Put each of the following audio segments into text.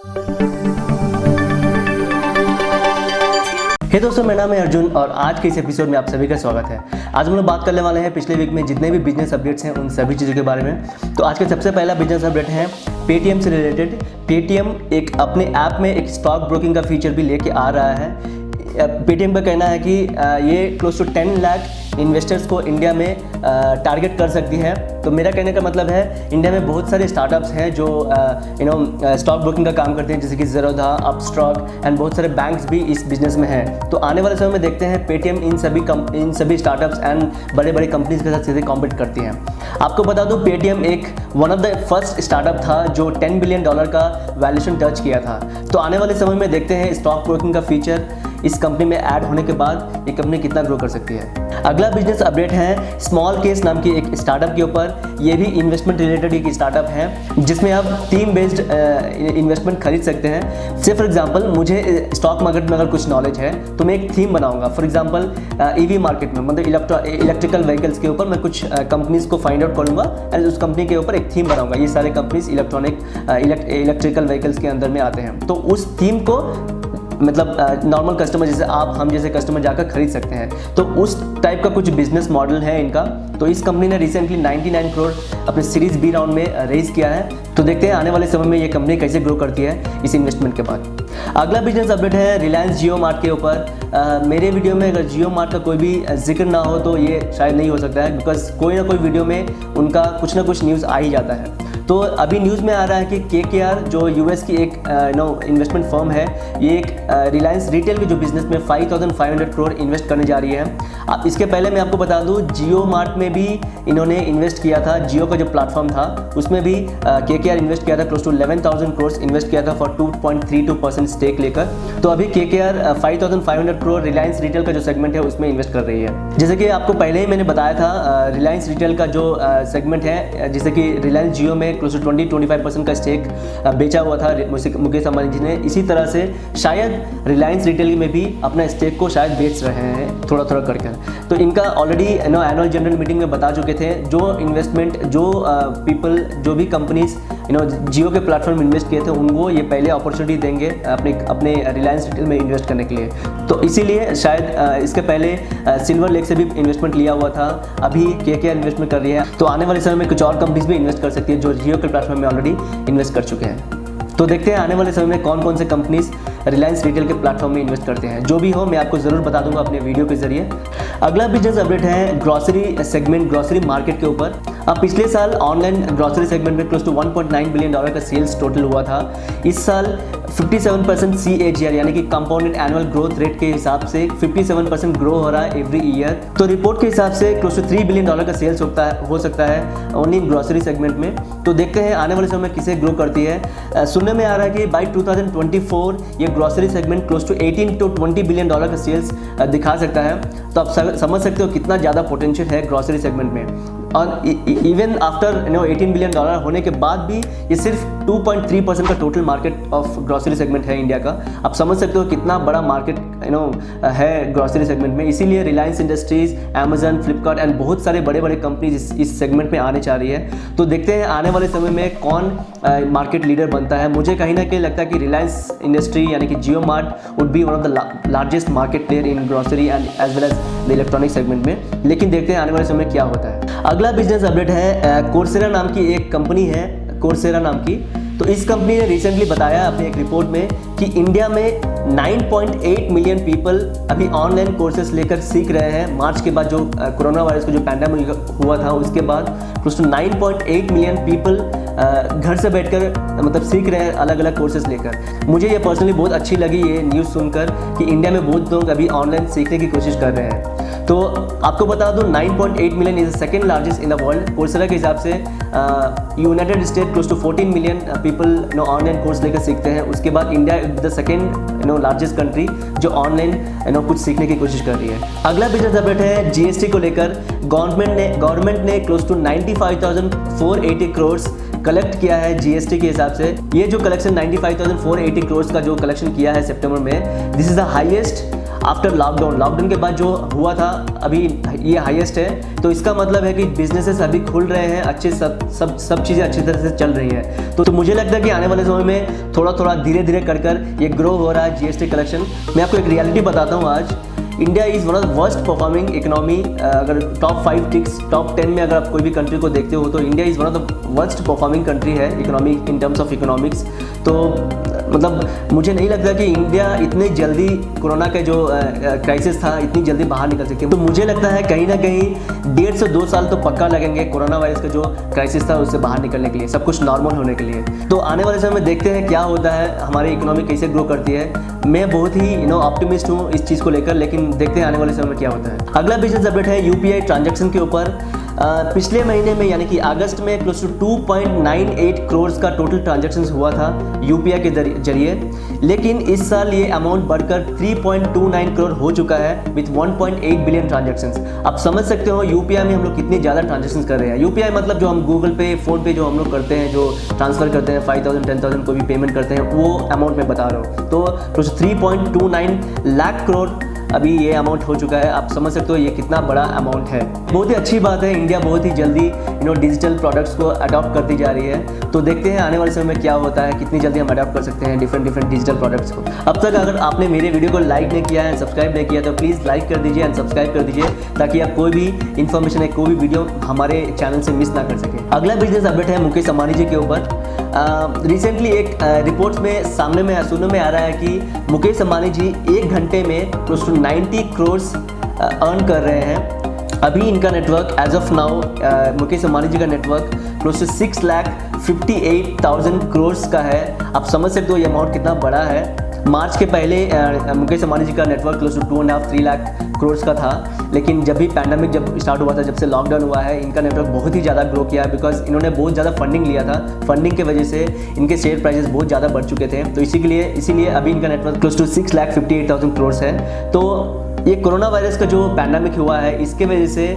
हे दोस्तों, मेरा नाम है अर्जुन और आज के इस एपिसोड में आप सभी का स्वागत है। आज हम लोग बात करने वाले हैं पिछले वीक में जितने भी बिजनेस अपडेट्स हैं उन सभी चीज़ों के बारे में। तो आज का सबसे पहला बिजनेस अपडेट है पेटीएम से रिलेटेड। पेटीएम एक अपने ऐप में एक स्टॉक ब्रोकिंग का फीचर भी लेके आ रहा है। पेटीएम का कहना है कि ये क्लोज टू 10 लाख इन्वेस्टर्स को इंडिया में टारगेट कर सकती है। तो मेरा कहने का मतलब है इंडिया में बहुत सारे स्टार्टअप्स हैं जो स्टॉक ब्रोकिंग का काम करते हैं, जैसे कि ज़ेरोधा, अपस्टॉक एंड बहुत सारे बैंक्स भी इस बिजनेस में हैं। तो आने वाले समय में देखते हैं पेटीएम इन सभी स्टार्टअप्स एंड बड़े बड़े कंपनीज के साथ सीधे कॉम्पीट करती हैं। आपको बता दूं, पेटीएम एक one of the first startup था जो $10 बिलियन का वैल्यूएशन टच किया था। तो आने वाले समय में देखते हैं स्टॉक ब्रोकिंग का फीचर इस कंपनी में ऐड होने के बाद ये कंपनी कितना ग्रो कर सकती है। अगला बिजनेस अपडेट है स्मॉल केस नाम की एक स्टार्टअप के ऊपर। ये भी इन्वेस्टमेंट रिलेटेड एक स्टार्टअप है जिसमें आप थीम बेस्ड इन्वेस्टमेंट खरीद सकते हैं। से फॉर एग्जांपल, मुझे स्टॉक मार्केट में अगर कुछ नॉलेज है तो मैं एक थीम बनाऊंगा। फॉर एग्जांपल ईवी मार्केट में, मतलब इलेक्ट्रिकल व्हीकल्स के ऊपर मैं कुछ कंपनीज को फाइंड आउट करूंगा एंड उस कंपनी के ऊपर एक थीम बनाऊंगा। ये सारे कंपनीज इलेक्ट्रिकल व्हीकल्स के अंदर में आते हैं। तो उस थीम को मतलब नॉर्मल कस्टमर जैसे आप हम जैसे कस्टमर जाकर खरीद सकते हैं। तो उस टाइप का कुछ बिजनेस मॉडल है इनका। तो इस कंपनी ने रिसेंटली 99 करोड़ अपने सीरीज बी राउंड में रेज किया है। तो देखते हैं आने वाले समय में ये कंपनी कैसे ग्रो करती है इस इन्वेस्टमेंट के बाद। अगला बिजनेस अपडेट है रिलायंस जियो मार्ट के ऊपर। मेरे वीडियो में अगर जियो मार्ट का कोई भी जिक्र ना हो तो ये शायद नहीं हो सकता है, बिकॉज कोई ना कोई वीडियो में उनका कुछ ना कुछ न्यूज़ आ ही जाता है। तो अभी न्यूज़ में आ रहा है कि KKR जो यूएस की एक इन्वेस्टमेंट फर्म है, ये एक रिलायंस रिटेल के जो बिजनेस में 5,500 करोड़ इन्वेस्ट करने जा रही है। इसके पहले मैं आपको बता दूं, जियो मार्ट में भी इन्होंने इन्वेस्ट किया था। जियो का जो प्लेटफॉर्म था उसमें भी KKR इन्वेस्ट किया था, क्लोज टू 11,000 करोड़ इन्वेस्ट किया था फॉर 2.32% स्टेक लेकर। तो अभी KKR 5,500 करोड़ रिलायंस रिटेल का जो सेगमेंट है उसमें इन्वेस्ट कर रही है। जैसे कि आपको पहले ही मैंने बताया था, रिलायंस रिटेल का जो सेगमेंट है, जैसे कि रिलायंस जियो में क्लोज टू 20-25% का स्टेक बेचा हुआ था मुकेश अंबानी जी ने। इसी तरह से शायद रिलायंस रिटेल में भी अपना स्टेक को शायद बेच रहे हैं थोड़ा थोड़ा करके। तो इनका ऑलरेडी एनुअल जनरल मीटिंग में बता चुके थे, जो इन्वेस्टमेंट जो पीपल जो भी कंपनीज जियो के प्लेटफॉर्म में इन्वेस्ट किए थे उनको ये पहले अपॉर्चुनिटी देंगे अपने रिलायंस रिटेल में इन्वेस्ट करने के लिए। तो इसीलिए शायद इसके पहले सिल्वर लेक से भी इन्वेस्टमेंट लिया हुआ था, अभी KKR इन्वेस्टमेंट कर रही है। तो आने वाले समय में कुछ और कंपनीज भी इन्वेस्ट कर सकती है जो जियो के प्लेटफॉर्म में ऑलरेडी इन्वेस्ट कर चुके हैं। तो देखते हैं आने वाले समय में कौन कौन से कंपनीज रिलायंस रिटेल के प्लेटफॉर्म में इन्वेस्ट करते हैं। जो भी हो मैं आपको ज़रूर बता दूंगा अपने वीडियो के जरिए। अगला बिजनेस अपडेट है ग्रॉसरी सेगमेंट, ग्रॉसरी मार्केट के ऊपर। अब पिछले साल ऑनलाइन ग्रॉसरी सेगमेंट में क्लोज टू $1.9 बिलियन का सेल्स टोटल हुआ था। इस साल 57% CAGR यानी कि कंपाउंडेड एनुअल ग्रोथ रेट के हिसाब से 57% ग्रो हो रहा है एवरी ईयर। तो रिपोर्ट के हिसाब से क्लोज टू $3 बिलियन का सेल्स हो सकता है ओनली इन ग्रॉसरी सेगमेंट में। तो देखते हैं आने वाले समय में किसे ग्रो करती है। सुनने में आ रहा है कि बाई 2024 ये grocery segment close to 18 to 20 billion का सेल्स दिखा सकता है। तो आप समझ सकते हो कितना ज़्यादा पोटेंशियल है ग्रॉसरी सेगमेंट में। और इवन आफ्टर 18 बिलियन डॉलर होने के बाद भी ये सिर्फ 2.3% का total market of grocery segment है इंडिया का। आप समझ सकते हो कितना बड़ा मार्केट है ग्रॉसरी सेगमेंट में। इसीलिए Reliance industries, Amazon, Flipkart and बहुत सारे बड़े बड़े कंपनीज इस सेगमेंट में आने चाह रही है। तो देखते हैं आने वाले समय में कौन मार्केट लीडर बनता है। मुझे कहीं ना कहीं लगता है कि रिलायंस इंडस्ट्री यानी कि Jio Mart would be one of the largest market player in grocery and as well as the electronic segment में। लेकिन देखते हैं आने वाले समय क्या होता है। अगला बिजनेस अपडेट है कोर्सेरा नाम की एक कंपनी है, कोर्सेरा नाम की। तो इस कंपनी ने रिसेंटली बताया अपने एक रिपोर्ट में कि इंडिया में 9.8 मिलियन पीपल अभी ऑनलाइन कोर्सेज लेकर सीख रहे हैं। मार्च के बाद जो कोरोना वायरस का जो पैंडेमिक हुआ था उसके बाद क्लोज टू 9.8 मिलियन पीपल घर से बैठकर मतलब सीख रहे हैं अलग अलग कोर्सेज लेकर। मुझे ये पर्सनली बहुत अच्छी लगी ये न्यूज़ सुनकर कि इंडिया में बहुत लोग अभी ऑनलाइन सीखने की कोशिश कर रहे हैं। तो आपको बता दूं 9.8 million is the second largest in the world. Coursera के हिसाब से United State close to 14 million people online course लेकर सीखते हैं। उसके बाद India is the second largest country जो ऑनलाइन कुछ सीखने की कोशिश कर रही है। अगला बिजनेस अपडेट है GST को लेकर। गवर्नमेंट ने क्लोज टू 95,480 करोड़ कलेक्ट किया है GST के हिसाब से। ये जो कलेक्शन 95,480 करोड़ का जो कलेक्शन किया है सितंबर में, this is the highest after lockdown के बाद जो हुआ था अभी ये हाईएस्ट है। तो इसका मतलब है कि बिजनेसेस अभी खुल रहे हैं, अच्छे सब चीज़ें अच्छी तरह से चल रही है। तो मुझे लगता है कि आने वाले समय में थोड़ा धीरे धीरे कर ये ग्रो हो रहा है जीएसटी कलेक्शन। मैं आपको एक रियलिटी बताता हूँ आज। India is one of the worst performing economy. अगर टॉप 10 में अगर आप कोई भी कंट्री को देखते हो तो India is one of the worst performing country है economy in terms of economics. तो मतलब मुझे नहीं लगता कि इंडिया इतनी जल्दी कोरोना का जो क्राइसिस था इतनी जल्दी बाहर निकल सके। तो मुझे लगता है कहीं ना कहीं 1.5 से 2 साल तो पक्का लगेंगे कोरोना वायरस का जो क्राइसिस था उससे बाहर निकलने के लिए, सब कुछ नॉर्मल होने के लिए। तो आने वाले समय में देखते हैं क्या होता है, हमारी इकोनॉमी कैसे ग्रो करती है। मैं बहुत ही ऑप्टिमिस्ट हूँ इस चीज़ को लेकर, लेकिन देखते हैं आने वाले समय में क्या होता है। अगला बिजनेस अपडेट है यूपीआई ट्रांजैक्शन के ऊपर। पिछले महीने में यानी कि अगस्त में क्लोज टू 2.98 करोड़ का टोटल ट्रांजैक्शंस हुआ था यूपीआई के जरिए, लेकिन इस साल ये अमाउंट बढ़कर 3.29 करोड़ हो चुका है विथ 1.8 बिलियन ट्रांजैक्शंस। आप समझ सकते हो यूपीआई में हम लोग कितनी ज़्यादा ट्रांजैक्शंस कर रहे हैं। यूपीआई मतलब जो हम गूगल पे, फ़ोन पे जो हम लोग करते हैं, जो ट्रांसफ़र करते हैं 5,000 10,000 कोई भी पेमेंट करते हैं, वो अमाउंट मैं बता रहा हूँ। तो 3.29 लाख करोड़ अभी ये अमाउंट हो चुका है। आप समझ सकते हो ये कितना बड़ा अमाउंट है। बहुत ही अच्छी बात है, इंडिया बहुत ही जल्दी डिजिटल प्रोडक्ट्स को अडॉप्ट करती जा रही है। तो देखते हैं आने वाले समय में क्या होता है, कितनी जल्दी हम अडॉप्ट कर सकते हैं डिफरेंट डिजिटल प्रोडक्ट्स को। अब तक अगर आपने मेरे वीडियो को लाइक नहीं किया है, सब्सक्राइब नहीं किया, तो प्लीज़ लाइक कर दीजिए एंड सब्सक्राइब कर दीजिए, ताकि आप कोई भी इन्फॉर्मेशन है, कोई भी वीडियो हमारे चैनल से मिस ना कर सके। अगला बिजनेस अपडेट है मुकेश अंबानी जी के ऊपर। रिसेंटली एक रिपोर्ट्स में सुनने में आ रहा है कि मुकेश अंबानी जी 1 घंटे में क्लोज टू 90 करोड़ अर्न कर रहे हैं। अभी इनका network as of now Mukesh Ambani ji का नेटवर्क क्लोज टू 6,58,000 करोड़ का है। आप समझ सकते हो ये अमाउंट कितना बड़ा है। मार्च के पहले मुकेश अंबानी जी का network close to 2.5-3 lakh crore का था, लेकिन जब भी पैंडमिक जब स्टार्ट हुआ था, जब से लॉकडाउन हुआ है, इनका नेटवर्क बहुत ही ज़्यादा ग्रो किया, बिकॉज इन्होंने बहुत ज़्यादा फंडिंग लिया था। फंडिंग की वजह से इनके शेयर प्राइसेस बहुत ज़्यादा बढ़ चुके थे। तो इसीलिए अभी इनका नेटवर्क क्लोज टू 6,58,000 करोड़ है। तो ये कोरोना वायरस का जो पैंडमिक हुआ है, इसके वजह से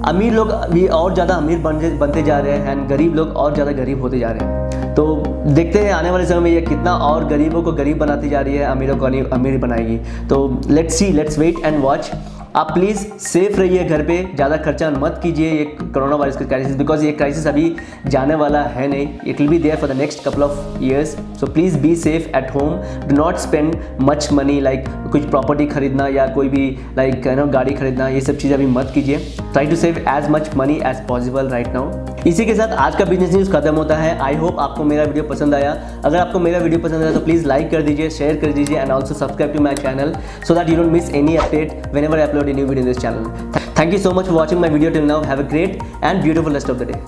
अमीर लोग अभी और ज़्यादा अमीर बनते जा रहे हैं एंड गरीब लोग और ज़्यादा गरीब होते जा रहे हैं। तो देखते हैं आने वाले समय में ये कितना और गरीबों को गरीब बनाती जा रही है, अमीरों को अमीर बनाएगी। तो लेट्स वेट एंड वॉच। आप प्लीज़ सेफ रहिए घर पे, ज़्यादा खर्चा मत कीजिए ये कोरोना वायरस का क्राइसिस, बिकॉज ये क्राइसिस अभी जाने वाला है नहीं। It will be there for the next couple of years. So please be safe at home. Do not spend much money, like कुछ प्रॉपर्टी खरीदना या कोई भी लाइक गाड़ी खरीदना, ये सब चीज़ अभी मत कीजिए। Try to save as much money as possible right now. इसी के साथ आज का बिजनेस न्यूज़ खत्म होता है। आई होप आपको मेरा वीडियो पसंद आया। अगर आपको मेरा वीडियो पसंद आया तो प्लीज़ लाइक कर दीजिए, शेयर कर दीजिए and also subscribe to my channel so that you don't miss any update whenever I upload a new video in this channel. Thank you so much for watching my video till now. Have a great and beautiful rest of the day.